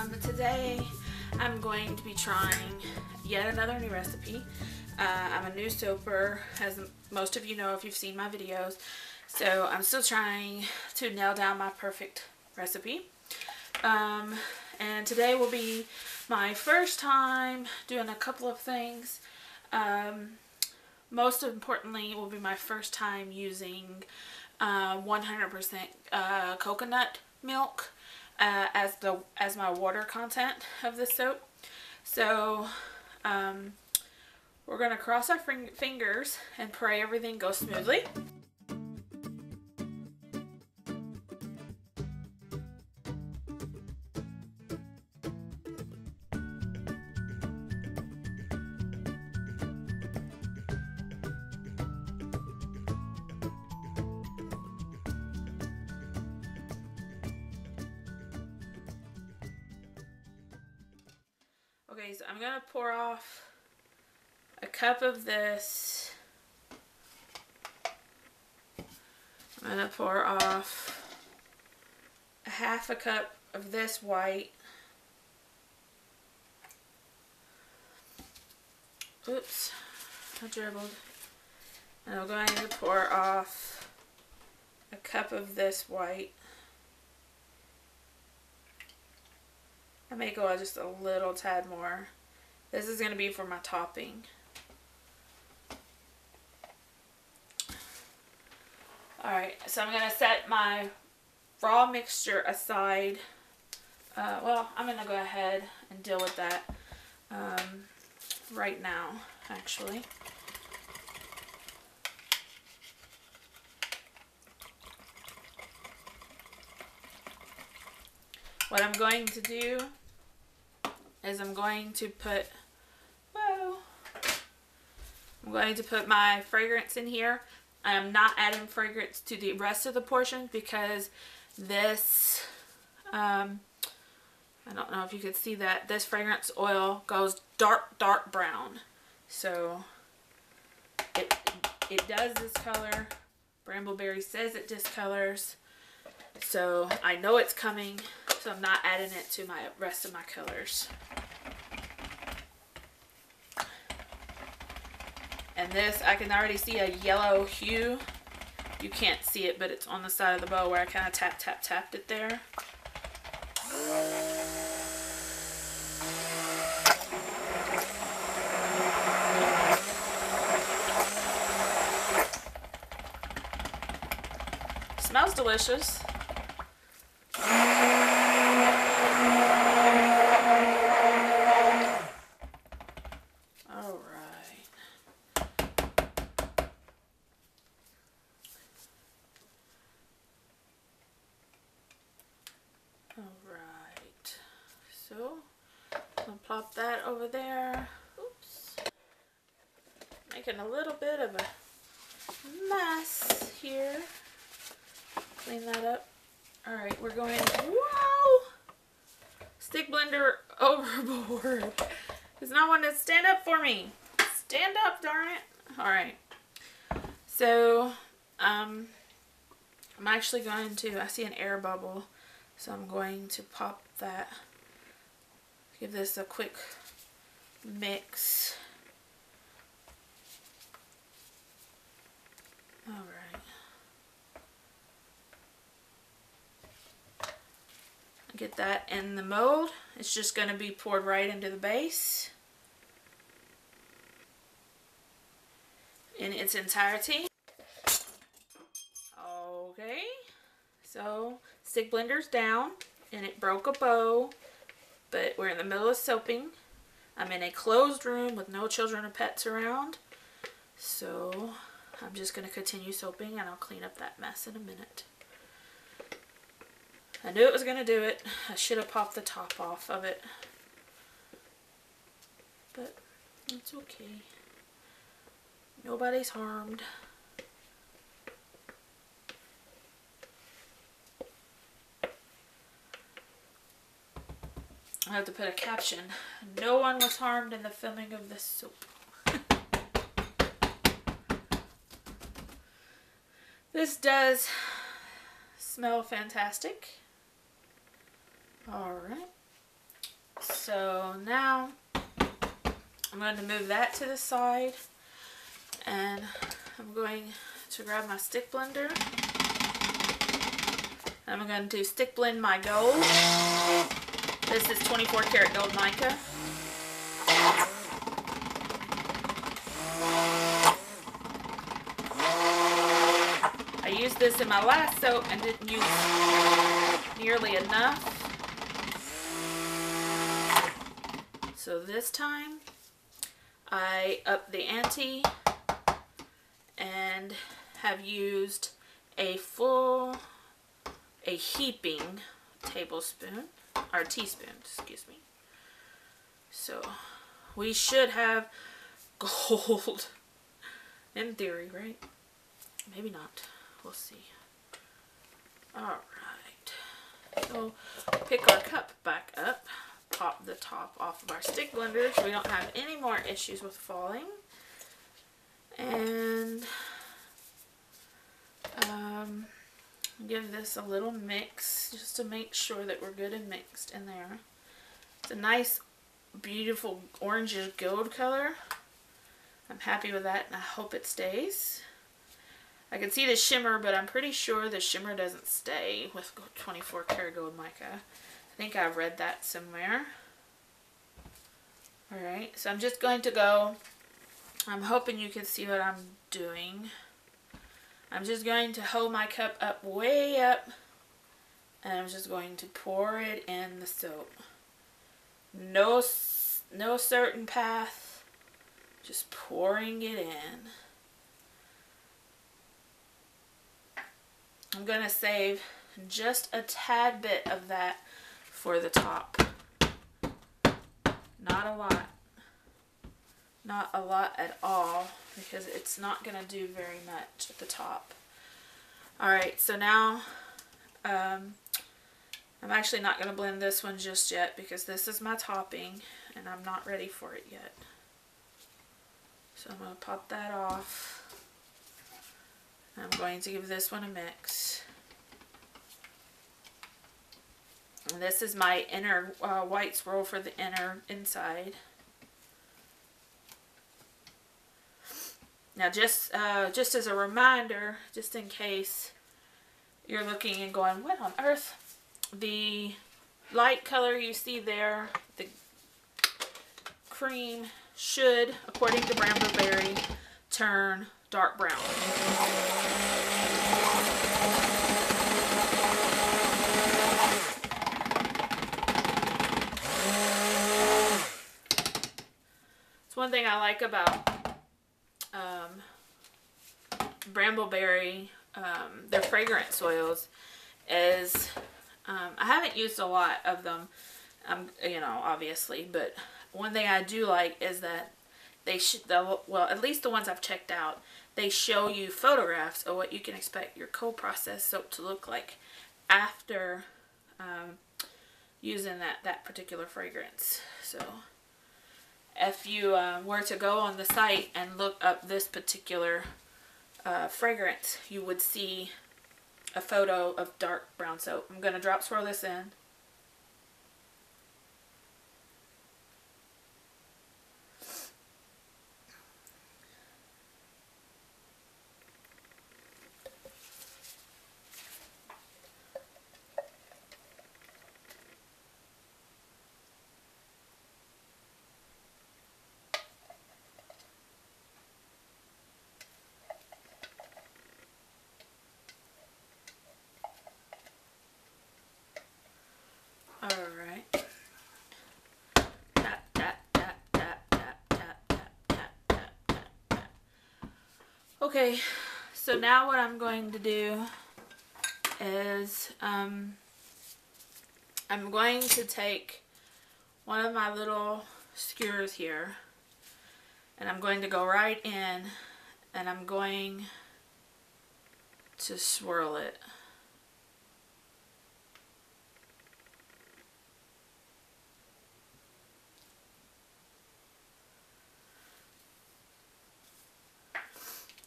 Today I'm going to be trying yet another new recipe. I'm a new soaper, as most of you know if you've seen my videos, so I'm still trying to nail down my perfect recipe. And today will be my first time doing a couple of things. Most importantly, it will be my first time using 100% coconut milk as my water content of the soap. So we're going to cross our fingers and pray everything goes smoothly. Okay, so I'm going to pour off a cup of this. I'm going to pour off a half a cup of this white. Oops, I dribbled. And I'm going to pour off a cup of this white. I may go just a little tad more. This is going to be for my topping. Alright, so I'm going to set my raw mixture aside. Well, I'm going to go ahead and deal with that right now, actually. What I'm going to do is I'm going to put my fragrance in here. I am not adding fragrance to the rest of the portion because this, I don't know if you could see that, this fragrance oil goes dark brown. So it does discolor. Bramble Berry says it discolors. So I know it's coming, so I'm not adding it to my rest of my colors. And this, I can already see a yellow hue. You can't see it, but it's on the side of the bowl where I kind of tapped it there. Smells delicious. Alright, so I'll plop that over there. Oops. Making a little bit of a mess here. Clean that up. Alright, we're going, whoa! Stick blender overboard. There's no one to stand up for me. Stand up, darn it. Alright. So, I'm actually going to, I see an air bubble. So I'm going to pop that, give this a quick mix. Alright. Get that in the mold. It's just going to be poured right into the base in its entirety. Okay. So, stick blender's down, and it broke a bow, but we're in the middle of soaping. I'm in a closed room with no children or pets around, so I'm just going to continue soaping, and I'll clean up that mess in a minute. I knew it was going to do it. I should have popped the top off of it, but it's okay. Nobody's harmed. I have to put a caption. No one was harmed in the filming of this soap. This does smell fantastic. Alright. So now I'm going to move that to the side, and I'm going to grab my stick blender. I'm going to stick blend my gold. This is 24 karat gold mica. I used this in my last soap and didn't use nearly enough. So this time I upped the ante and have used a heaping tablespoon, or teaspoon, excuse me. So we should have gold in theory, right? Maybe not. We'll see. Alright. So pick our cup back up. Pop the top off of our stick blender so we don't have any more issues with falling. And give this a little mix just to make sure that we're good and mixed in there. It's a nice, beautiful orangish gold color. I'm happy with that and I hope it stays. I can see the shimmer, but I'm pretty sure the shimmer doesn't stay with 24 karat gold mica. I think I've read that somewhere. Alright, so I'm just going to go, I'm hoping you can see what I'm doing. I'm just going to hold my cup up way up, and I'm just going to pour it in the soap. No certain path, just pouring it in. I'm going to save just a tad bit of that for the top. Not a lot. Not a lot at all, because it's not going to do very much at the top. Alright, so now I'm actually not going to blend this one just yet because this is my topping and I'm not ready for it yet. So I'm going to pop that off. I'm going to give this one a mix. And this is my inner white swirl for the inside. Now just as a reminder, just in case you're looking and going, what on earth? The light color you see there, the cream, should, according to Bramble Berry, turn dark brown. It's one thing I like about Bramble Berry, their fragrance oils, is I haven't used a lot of them, you know, obviously, but one thing I do like is that they well, at least the ones I've checked out, they show you photographs of what you can expect your cold process soap to look like after using that particular fragrance. So if you were to go on the site and look up this particular fragrance, you would see a photo of dark brown soap. I'm going to drop swirl this in. Alright. Tap, tap, tap, tap, tap, tap, tap, tap, tap, tap. Okay, so now what I'm going to do is I'm going to take one of my little skewers here and I'm going to go right in and I'm going to swirl it.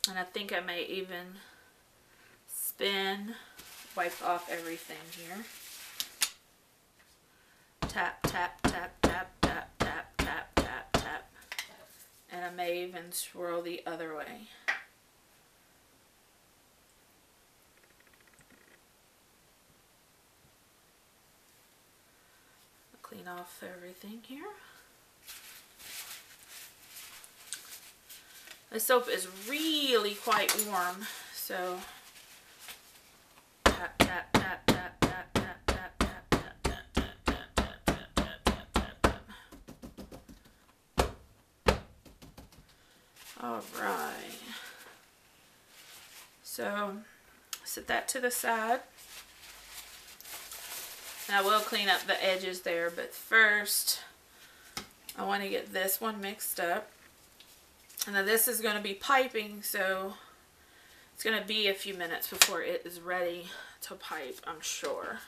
And I think I may even wipe off everything here. tap, tap, tap, tap, tap, tap, tap, tap, tap. And I may even swirl the other way. Clean off everything here. The soap is really quite warm, so tap, tap, tap, tap, tap, tap, tap, tap, tap, tap, tap, tap, tap, tap, tap, tap, tap. All right. So set that to the side. And I will clean up the edges there, but first I want to get this one mixed up. And then this is going to be piping, so it's going to be a few minutes before it is ready to pipe, I'm sure.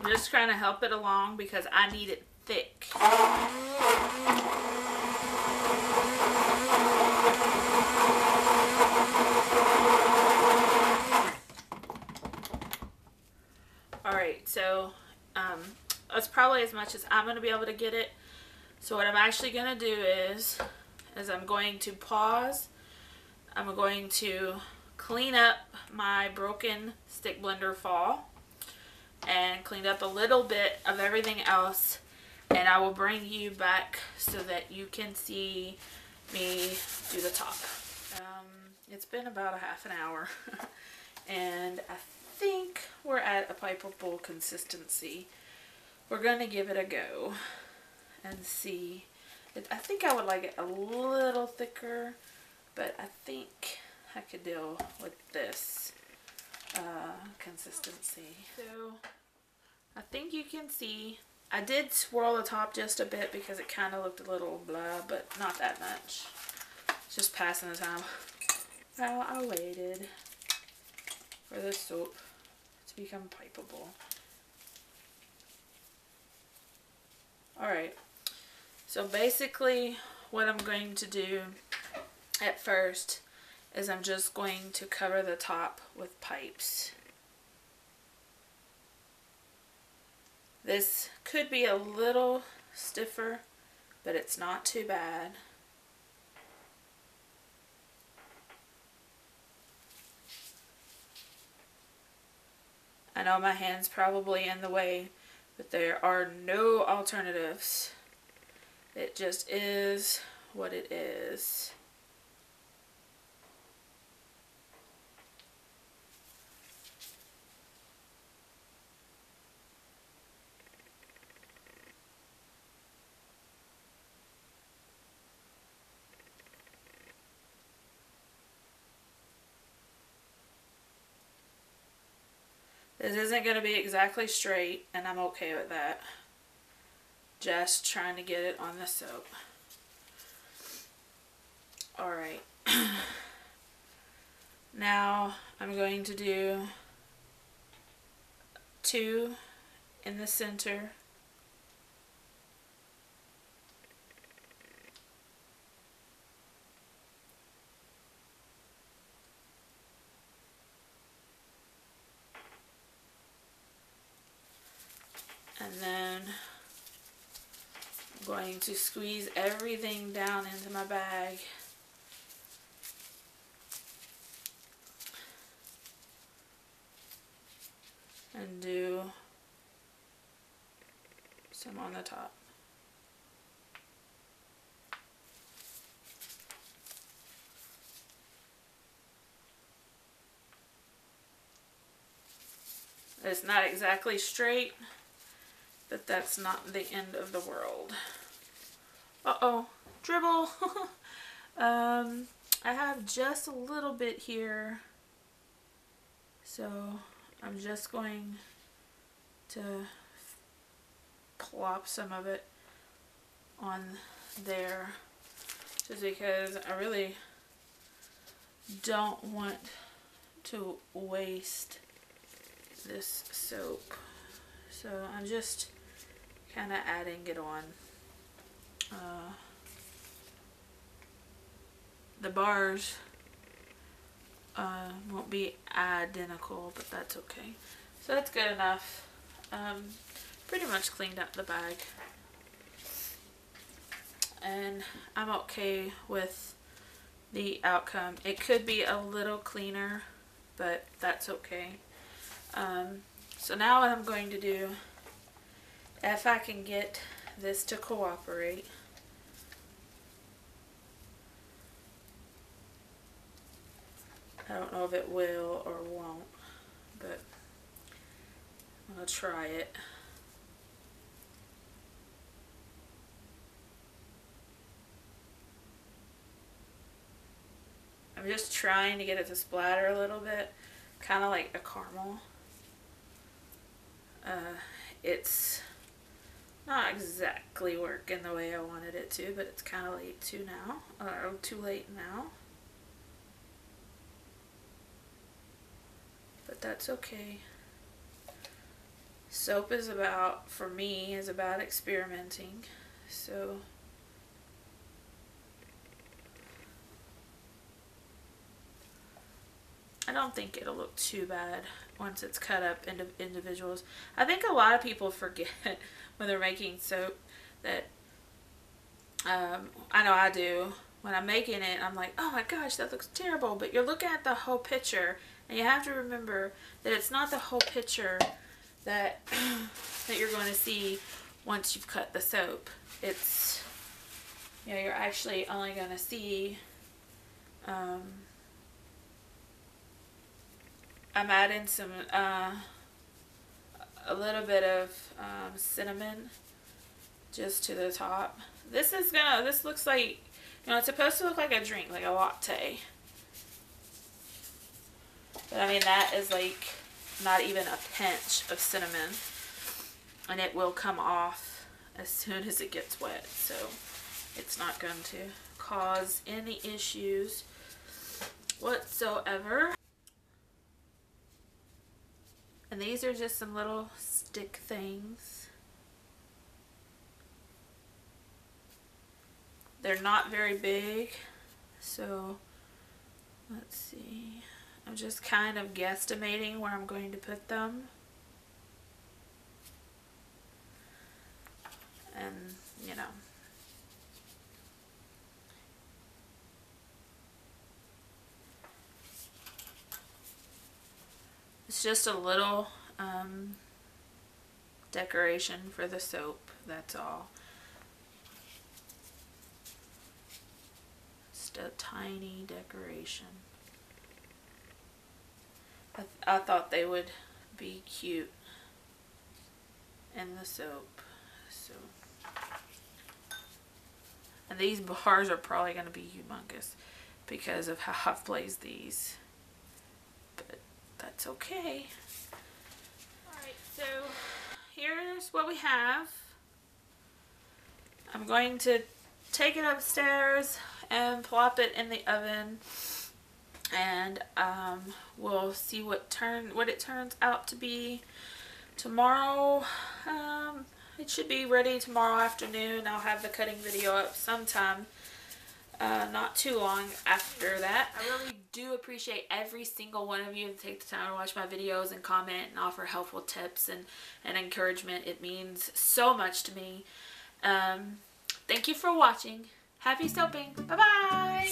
I'm just trying to help it along because I need it thick. Alright, so that's probably as much as I'm going to be able to get it. So what I'm actually going to do is I'm going to pause. I'm going to clean up my broken stick blender fall and clean up a little bit of everything else, and I will bring you back so that you can see me do the top. It's been about a half an hour and I think we're at a pipeable consistency. We're going to give it a go and see. I think I would like it a little thicker, but I think I could deal with this consistency. So I think you can see I did swirl the top just a bit because it kind of looked a little blah, but not that much. Just passing the time while I waited for the soap to become pipeable. Alright, so basically what I'm going to do at first is I'm just going to cover the top with pipes. This could be a little stiffer, but it's not too bad. I know my hand's probably in the way, but there are no alternatives. It just is what it is. This isn't going to be exactly straight, and I'm okay with that. Just trying to get it on the soap. Alright. Now I'm going to do 2 in the center. And then I'm going to squeeze everything down into my bag. And do some on the top. It's not exactly straight, but that's not the end of the world. Uh-oh, dribble. I have just a little bit here, so I'm just going to plop some of it on there, just because I really don't want to waste this soap. So I'm just kind of adding it on. The bars won't be identical, but that's okay. So that's good enough. Pretty much cleaned up the bag. And I'm okay with the outcome. It could be a little cleaner, but that's okay. So now what I'm going to do, if I can get this to cooperate, I don't know if it will or won't, but I'm going to try it. I'm just trying to get it to splatter a little bit, kind of like a caramel. It's not exactly working the way I wanted it to, but it's kind of late too now, or too late now. But that's okay. Soap is about, for me, is about experimenting. So I don't think it'll look too bad once it's cut up into individuals. I think a lot of people forget when they're making soap that, I know I do, when I'm making it, I'm like, oh my gosh, that looks terrible. But you're looking at the whole picture, and you have to remember that it's not the whole picture that that you're going to see once you've cut the soap. It's, you know, you're actually only going to see, I'm adding some, a little bit of cinnamon just to the top. This looks like, you know, it's supposed to look like a drink, like a latte. But I mean, that is like not even a pinch of cinnamon. And it will come off as soon as it gets wet. So it's not going to cause any issues whatsoever. And these are just some little stick things. They're not very big, so let's see. I'm just kind of guesstimating where I'm going to put them. And, you know, it's just a little decoration for the soap, that's all. Just a tiny decoration. I thought they would be cute in the soap. So, and these bars are probably going to be humongous because of how I've placed these. But that's okay. Alright, so here's what we have. I'm going to take it upstairs and plop it in the oven, and we'll see what it turns out to be tomorrow. It should be ready tomorrow afternoon. I'll have the cutting video up sometime not too long after that. I really do appreciate every single one of you that take the time to watch my videos and comment and offer helpful tips and encouragement. It means so much to me. Thank you for watching. Happy soaping. Bye-bye.